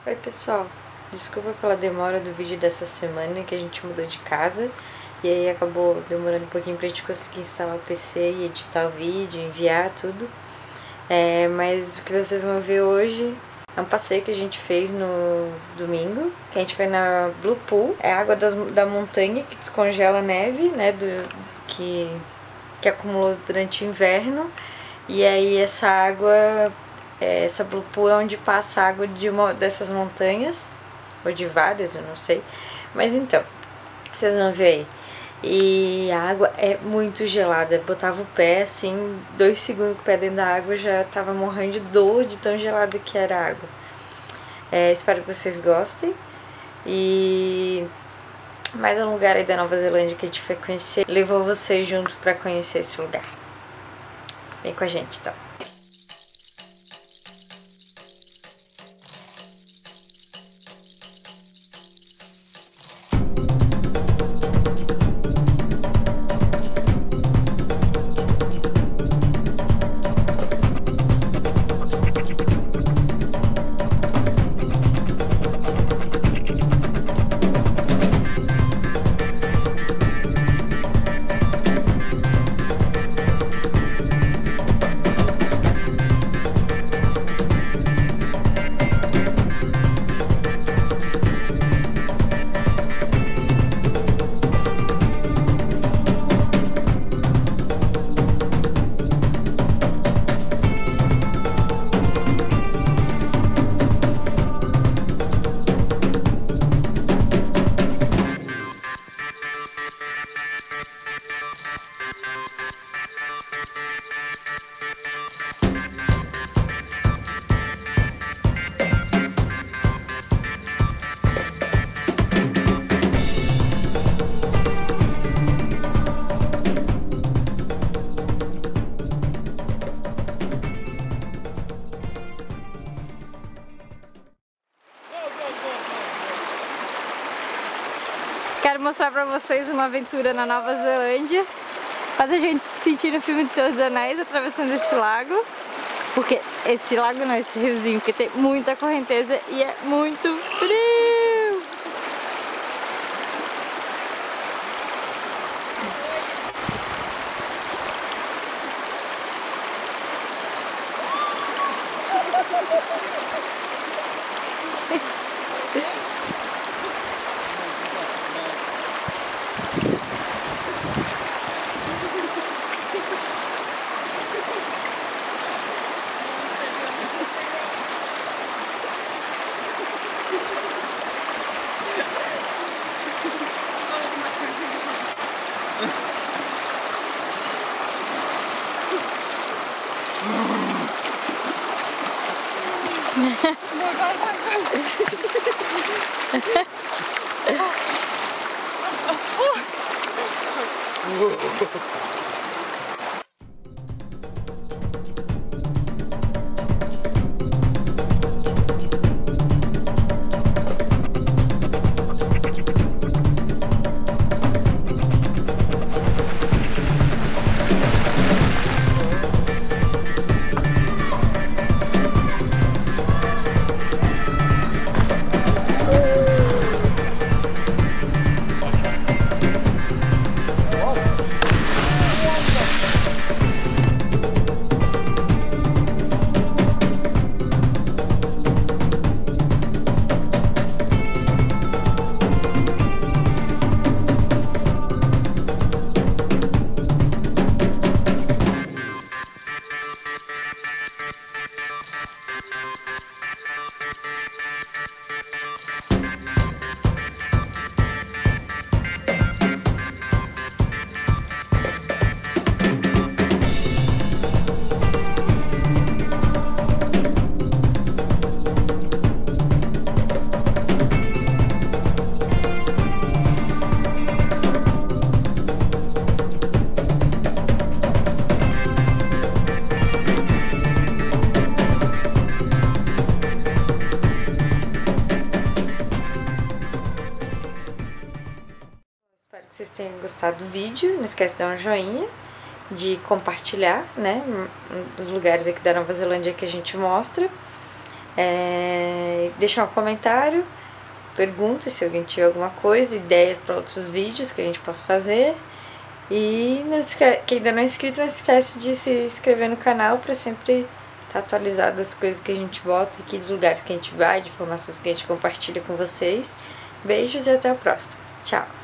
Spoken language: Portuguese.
Oi pessoal, desculpa pela demora do vídeo dessa semana que a gente mudou de casa e aí acabou demorando um pouquinho pra gente conseguir instalar o PC e editar o vídeo, enviar tudo. Mas o que vocês vão ver hoje é um passeio que a gente fez no domingo, que a gente foi na Blue Pool. É água da montanha que descongela a neve, né, que acumulou durante o inverno. E aí essa água, essa Blue Pool é onde passa a água de uma dessas montanhas, ou de várias, eu não sei. Mas então, vocês vão ver aí. E a água é muito gelada, botava o pé assim, 2 segundos com o pé dentro da água já tava morrendo de dor de tão gelada que era a água. Espero que vocês gostem. E mais um lugar aí da Nova Zelândia que a gente foi conhecer, levou vocês junto pra conhecer esse lugar. Vem com a gente então. Quero mostrar pra vocês uma aventura na Nova Zelândia. Faz a gente se sentir no filme de Senhor dos Anéis atravessando esse lago. Porque esse lago não, esse riozinho, porque tem muita correnteza e é muito frio. Espero que vocês tenham gostado do vídeo. Não esquece de dar um joinha, de compartilhar, né, os lugares aqui da Nova Zelândia que a gente mostra. Deixar um comentário, pergunta se alguém tiver alguma coisa, ideias para outros vídeos que a gente possa fazer. E quem ainda não é inscrito, não esquece de se inscrever no canal para sempre estar atualizado das coisas que a gente bota aqui, dos lugares que a gente vai, de informações que a gente compartilha com vocês. Beijos e até a próxima. Tchau!